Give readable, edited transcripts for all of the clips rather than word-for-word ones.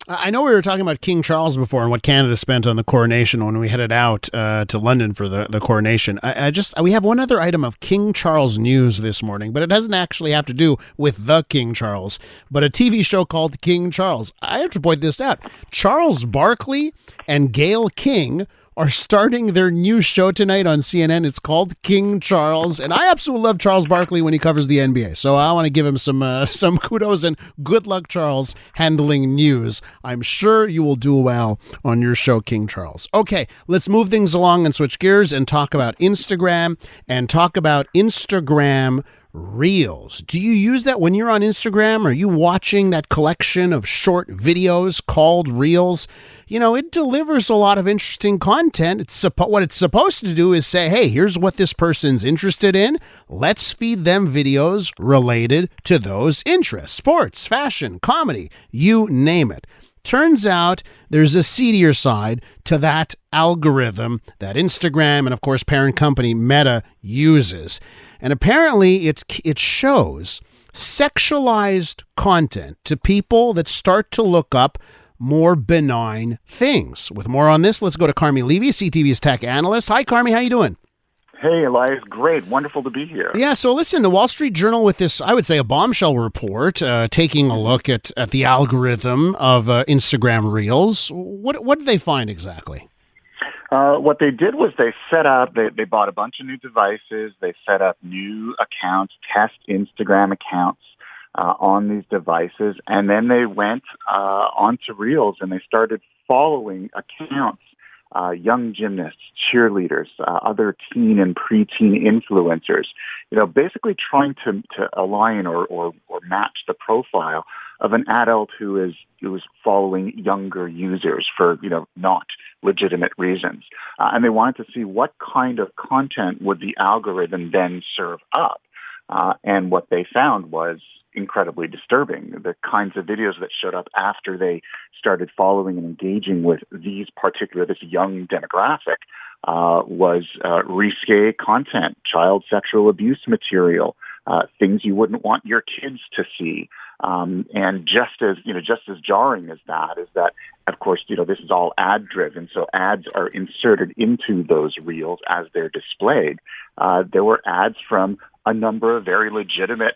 I know we were talking about King Charles before and what Canada spent on the coronation when we headed out to London for the coronation. We have one other item of King Charles news this morning, but it doesn't actually have to do with the King Charles, but a TV show called King Charles. I have to point this out. Charles Barkley and Gayle King are starting their new show tonight on CNN. It's called King Charles, and I absolutely love Charles Barkley when he covers the NBA. So I want to give him some kudos and good luck, Charles, handling news. I'm sure you will do well on your show, King Charles. Okay, let's move things along and switch gears and talk about Instagram Reels. Do you use that when you're on Instagram? Are you watching that collection of short videos called Reels? You know, it delivers a lot of interesting content. What it's supposed to do is say, hey, here's what this person's interested in. Let's feed them videos related to those interests. Sports, fashion, comedy, you name it. Turns out there's a seedier side to that algorithm that Instagram and, of course, parent company Meta uses. And apparently it shows sexualized content to people that start to look up more benign things. With more on this, let's go to Carmi Levy, CTV's tech analyst. Hi, Carmi. How you doing? Hey, Elias. Great. Wonderful to be here. Yeah, so listen, the Wall Street Journal with this, I would say, a bombshell report, taking a look at the algorithm of Instagram Reels. What did they find exactly? What they did was they bought a bunch of new devices. They set up new accounts, test Instagram accounts on these devices. And then they went onto Reels and they started following accounts, young gymnasts, cheerleaders, other teen and preteen influencers, basically trying to align or match the profile of an adult who is following younger users for, not legitimate reasons. And they wanted to see what kind of content would the algorithm then serve up. And what they found was incredibly disturbing. The kinds of videos that showed up after they started following and engaging with this young demographic was risque content, child sexual abuse material, things you wouldn't want your kids to see. And just as jarring as that is that, of course, this is all ad driven. So ads are inserted into those reels as they're displayed. There were ads from a number of very legitimate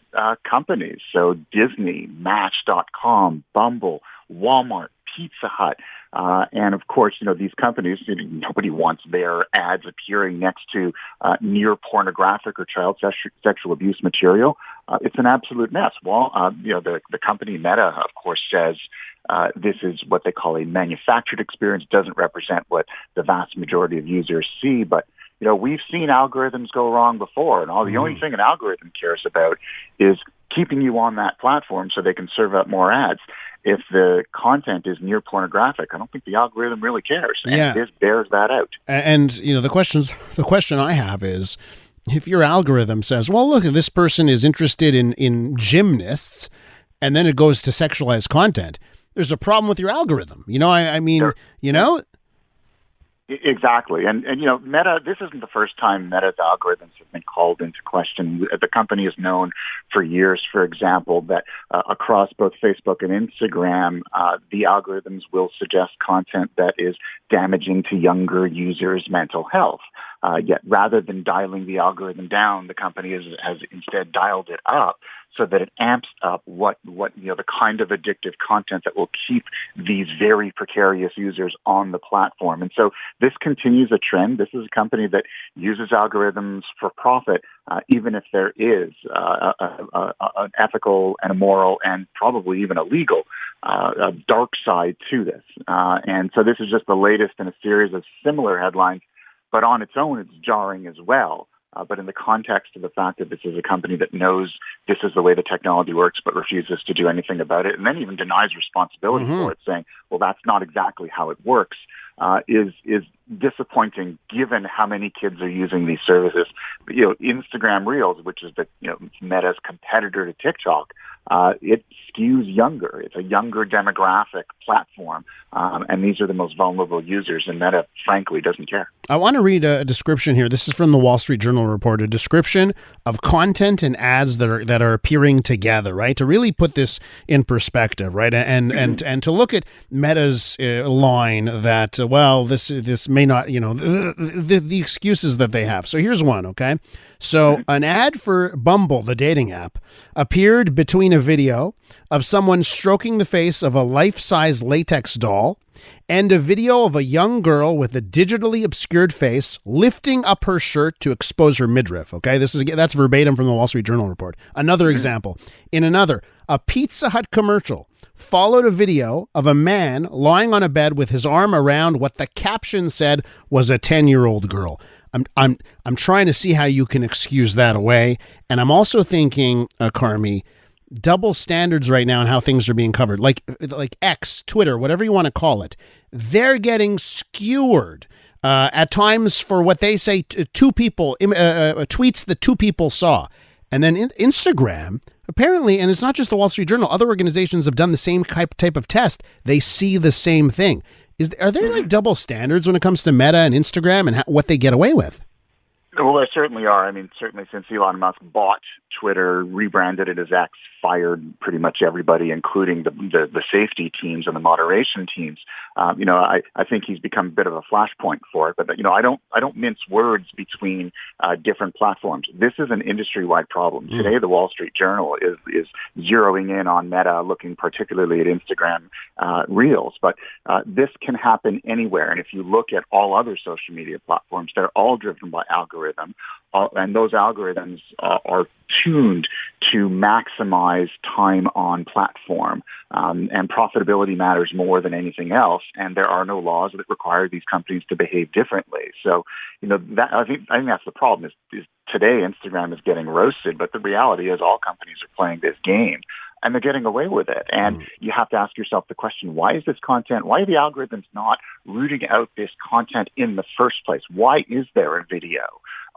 companies. So Disney, Match.com, Bumble, Walmart, Pizza Hut. And of course, these companies, nobody wants their ads appearing next to near pornographic or child sexual abuse material. It's an absolute mess. Well, the company Meta, of course, says this is what they call a manufactured experience, doesn't represent what the vast majority of users see. But, we've seen algorithms go wrong before, and the only thing an algorithm cares about is keeping you on that platform so they can serve up more ads. If the content is near pornographic, I don't think the algorithm really cares. And this bears that out. And the question I have is, if your algorithm says, well, look, this person is interested in gymnasts, and then it goes to sexualized content, there's a problem with your algorithm. Exactly. And Meta, this isn't the first time Meta's algorithms have been called into question. The company is known for years, for example, that across both Facebook and Instagram, the algorithms will suggest content that is damaging to younger users' mental health. Yet rather than dialing the algorithm down, the company has instead dialed it up so that it amps up what the kind of addictive content that will keep these very precarious users on the platform. And so this continues a trend. This is a company that uses algorithms for profit, even if there is an ethical and a moral and probably even a legal a dark side to this. And so this is just the latest in a series of similar headlines. But on its own, it's jarring as well. But in the context of the fact that this is a company that knows this is the way the technology works but refuses to do anything about it, and then even denies responsibility for it, saying, well, that's not exactly how it works, is disappointing given how many kids are using these services. Instagram Reels, which is Meta's competitor to TikTok, it skews younger. It's a younger demographic platform, and these are the most vulnerable users, and Meta, frankly, doesn't care. I want to read a description here. This is from the Wall Street Journal report, a description of content and ads that are appearing together, right? To really put this in perspective, right? And to look at Meta's line that, this may not, the excuses that they have. So here's one, okay? So an ad for Bumble, the dating app, appeared between a video of someone stroking the face of a life-size latex doll and a video of a young girl with a digitally obscured face lifting up her shirt to expose her midriff. Okay, that's verbatim from the Wall Street Journal report. Another example. In a Pizza Hut commercial followed a video of a man lying on a bed with his arm around what the caption said was a 10-year-old girl. I'm trying to see how you can excuse that away. And I'm also thinking, Carmi, double standards right now in how things are being covered, like X, Twitter, whatever you want to call it. They're getting skewered at times for what they say two people tweets that two people saw. And then Instagram, apparently, and it's not just the Wall Street Journal, other organizations have done the same type of test. They see the same thing. Are there like double standards when it comes to Meta and Instagram and what they get away with? Well, there certainly are. I mean, certainly since Elon Musk bought Twitter, rebranded it as X, fired pretty much everybody, including the safety teams and the moderation teams. I think he's become a bit of a flashpoint for it. But I don't mince words between different platforms. This is an industry-wide problem. Today, the Wall Street Journal is zeroing in on Meta, looking particularly at Instagram Reels. But this can happen anywhere. And if you look at all other social media platforms, they're all driven by algorithm. And those algorithms are tuned to maximize time on platform, and profitability matters more than anything else. And there are no laws that require these companies to behave differently. So, that I think that's the problem. Is today Instagram is getting roasted, but the reality is all companies are playing this game. And they're getting away with it. And you have to ask yourself the question, why is this content, why are the algorithms not rooting out this content in the first place? Why is there a video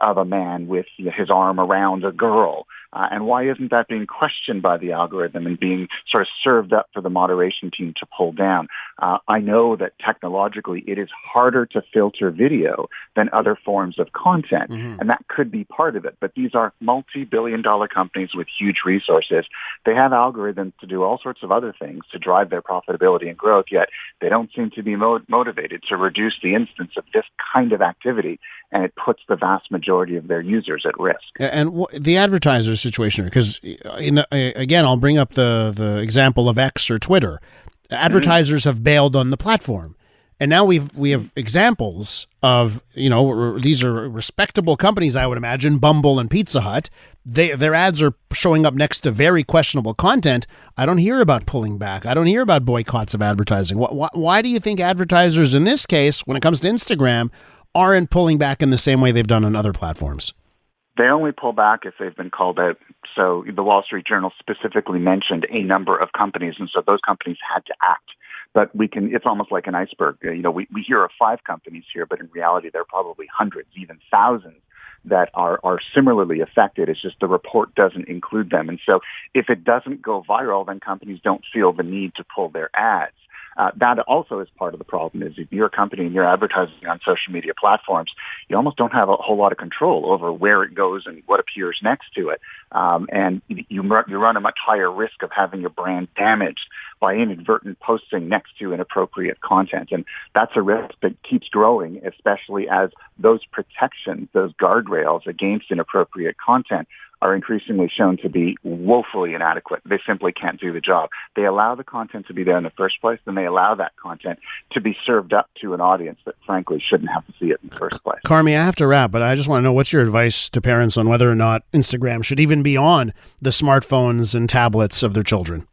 of a man with his arm around a girl? And why isn't that being questioned by the algorithm and being sort of served up for the moderation team to pull down? I know that technologically it is harder to filter video than other forms of content, and that could be part of it. But these are multi-billion-dollar companies with huge resources. They have algorithms to do all sorts of other things to drive their profitability and growth, yet they don't seem to be motivated to reduce the instance of this kind of activity, and it puts the vast majority of their users at risk. And the advertiser situation, because again, I'll bring up the example of X or Twitter. Advertisers have bailed on the platform. And now we have examples of, these are respectable companies, I would imagine, Bumble and Pizza Hut. Their ads are showing up next to very questionable content. I don't hear about pulling back. I don't hear about boycotts of advertising. Why do you think advertisers in this case, when it comes to Instagram, aren't pulling back in the same way they've done on other platforms? They only pull back if they've been called out. So the Wall Street Journal specifically mentioned a number of companies, and so those companies had to act. But it's almost like an iceberg. We hear of 5 companies here, but in reality, there are probably hundreds, even thousands that are similarly affected. It's just the report doesn't include them. And so if it doesn't go viral, then companies don't feel the need to pull their ads. That also is part of the problem. Is if you're a company and you're advertising on social media platforms, you almost don't have a whole lot of control over where it goes and what appears next to it. And you run a much higher risk of having your brand damaged by inadvertent posting next to inappropriate content. And that's a risk that keeps growing, especially as those protections, those guardrails against inappropriate content are increasingly shown to be woefully inadequate. They simply can't do the job. They allow the content to be there in the first place, and they allow that content to be served up to an audience that frankly shouldn't have to see it in the first place. Carmi, I have to wrap, but I just want to know, what's your advice to parents on whether or not Instagram should even be on the smartphones and tablets of their children?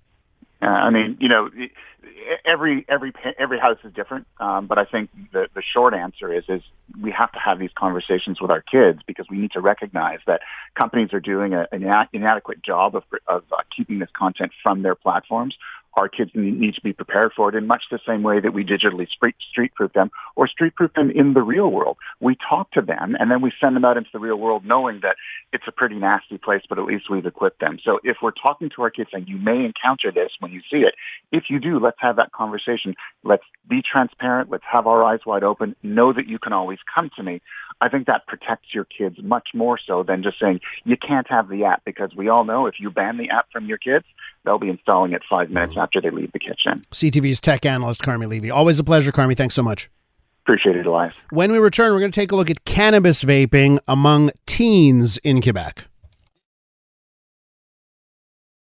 Every house is different, but I think the short answer is we have to have these conversations with our kids, because we need to recognize that companies are doing an inadequate job of keeping this content from their platforms. our kids need to be prepared for it in much the same way that we digitally street-proof them or street-proof them in the real world. We talk to them, and then we send them out into the real world knowing that it's a pretty nasty place, but at least we've equipped them. So if we're talking to our kids saying, you may encounter this when you see it, if you do, let's have that conversation. Let's be transparent. Let's have our eyes wide open. Know that you can always come to me. I think that protects your kids much more so than just saying you can't have the app, because we all know if you ban the app from your kids, they'll be installing it 5 minutes after they leave the kitchen. CTV's tech analyst, Carmi Levy. Always a pleasure, Carmi. Thanks so much. Appreciate it, Elias. When we return, we're going to take a look at cannabis vaping among teens in Quebec.